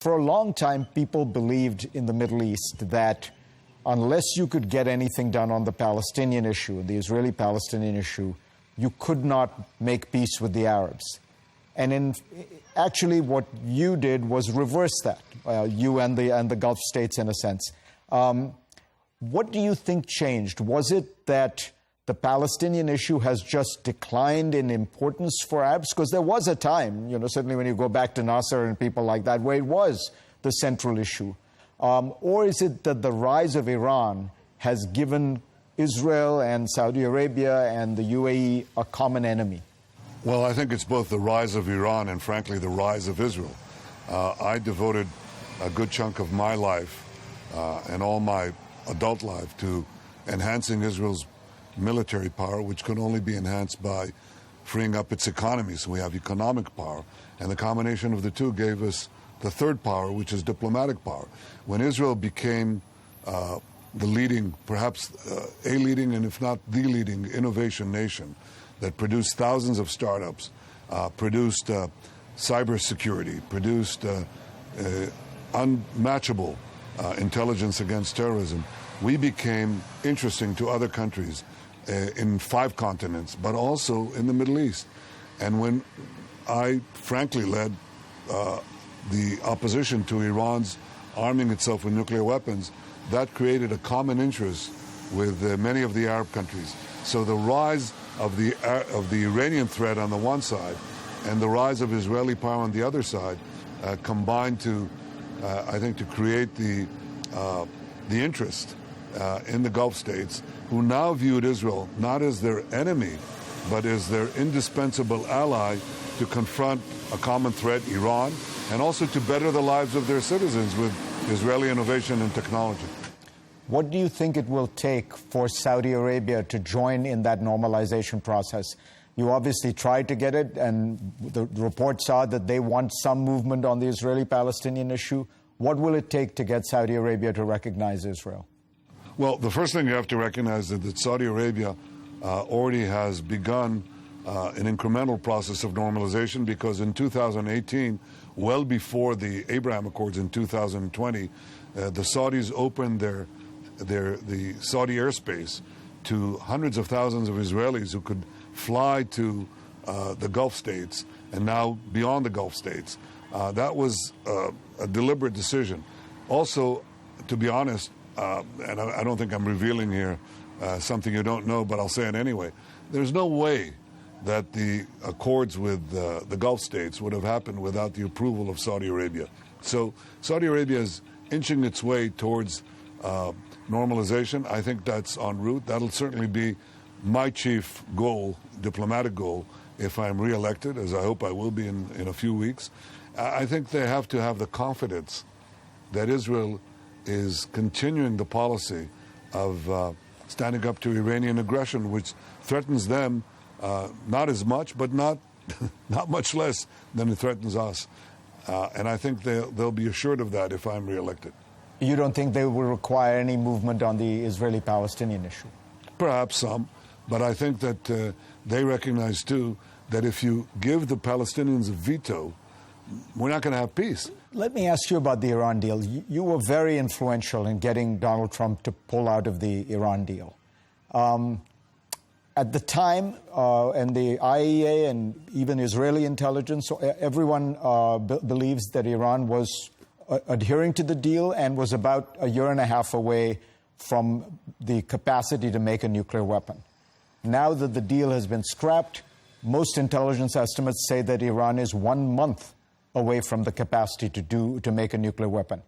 For a long time, people believed in the Middle East that unless you could get anything done on the Palestinian issue, the Israeli-Palestinian issue, you could not make peace with the Arabs. And actually what you did was reverse that, you and the Gulf states in a sense. What do you think changed? Was it that the Palestinian issue has just declined in importance for Arabs? Because there was a time, certainly when you go back to Nasser and people like that, where it was the central issue. Or is it that the rise of Iran has given Israel and Saudi Arabia and the UAE a common enemy? Well, I think it's both the rise of Iran and, frankly, the rise of Israel. I devoted a good chunk of my life and all my adult life to enhancing Israel's military power, which could only be enhanced by freeing up its economy. So we have economic power. And the combination of the two gave us the third power, which is diplomatic power. When Israel became the leading, perhaps a leading, and if not the leading, innovation nation that produced thousands of startups, produced cybersecurity, produced unmatchable intelligence against terrorism, we became interesting to other countries in 5 continents, but also in the Middle East. And when I frankly led the opposition to Iran's arming itself with nuclear weapons, that created a common interest with many of the Arab countries. So the rise of the Iranian threat on the one side and the rise of Israeli power on the other side combined to, I think, to create the interest in the Gulf states, who now viewed Israel not as their enemy, but as their indispensable ally to confront a common threat, Iran, and also to better the lives of their citizens with Israeli innovation and technology. What do you think it will take for Saudi Arabia to join in that normalization process? You obviously tried to get it, and the reports are that they want some movement on the Israeli-Palestinian issue. What will it take to get Saudi Arabia to recognize Israel? Well, the first thing you have to recognize is that Saudi Arabia already has begun an incremental process of normalization, because in 2018, well before the Abraham Accords in 2020, the Saudis opened the Saudi airspace to hundreds of thousands of Israelis who could fly to the Gulf states and now beyond the Gulf states. That was a deliberate decision. Also, to be honest, and I don't think I'm revealing here something you don't know, but I'll say it anyway, there's no way that the accords with the Gulf states would have happened without the approval of Saudi Arabia. So Saudi Arabia is inching its way towards normalization. I think that's en route. That'll certainly be my chief goal, diplomatic goal, if I'm re-elected, as I hope I will be in a few weeks. I think they have to have the confidence that Israel is continuing the policy of standing up to Iranian aggression, which threatens them not as much, but not much less than it threatens us. And I think they'll be assured of that if I'm re-elected. You don't think they will require any movement on the Israeli-Palestinian issue? Perhaps some, but I think that they recognize, too, that if you give the Palestinians a veto, we're not going to have peace. Let me ask you about the Iran deal. You were very influential in getting Donald Trump to pull out of the Iran deal. At the time, and the IAEA and even Israeli intelligence, everyone believes that Iran was adhering to the deal and was about a year and a half away from the capacity to make a nuclear weapon. Now that the deal has been scrapped, most intelligence estimates say that Iran is 1 month away from the capacity to make a nuclear weapon.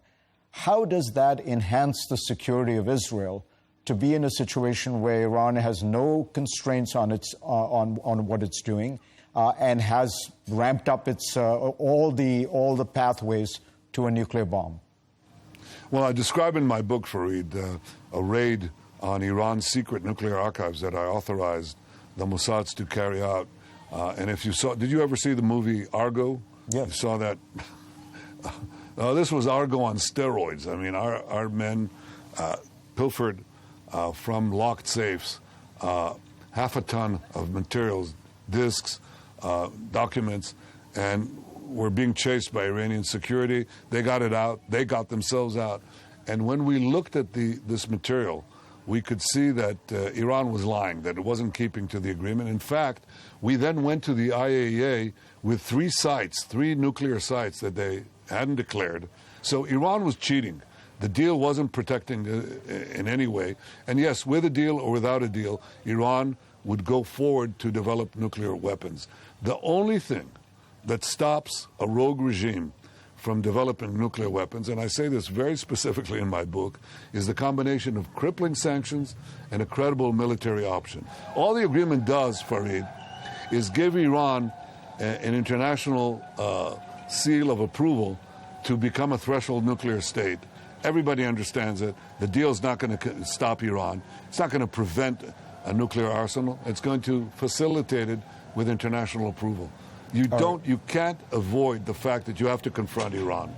How does that enhance the security of Israel to be in a situation where Iran has no constraints on what it's doing and has ramped up its all the pathways to a nuclear bomb? Well, I describe in my book, Fareed, a raid on Iran's secret nuclear archives that I authorized the Mossads to carry out. And if you saw, did you ever see the movie Argo? Yes. You saw that? This was Argo on steroids. I mean, our men pilfered from locked safes half a ton of materials, disks, documents, and were being chased by Iranian security. They got it out. They got themselves out. And when we looked at this material, we could see that Iran was lying, that it wasn't keeping to the agreement. In fact, we then went to the IAEA with 3 nuclear sites that they hadn't declared. So Iran was cheating. The deal wasn't protecting in any way. And yes, with a deal or without a deal, Iran would go forward to develop nuclear weapons. The only thing that stops a rogue regime from developing nuclear weapons, and I say this very specifically in my book, is the combination of crippling sanctions and a credible military option. All the agreement does, Fareed, is give Iran an international seal of approval to become a threshold nuclear state. Everybody understands it. The deal is not going to stop Iran. It's not going to prevent a nuclear arsenal. It's going to facilitate it with international approval. You can't avoid the fact that you have to confront Iran.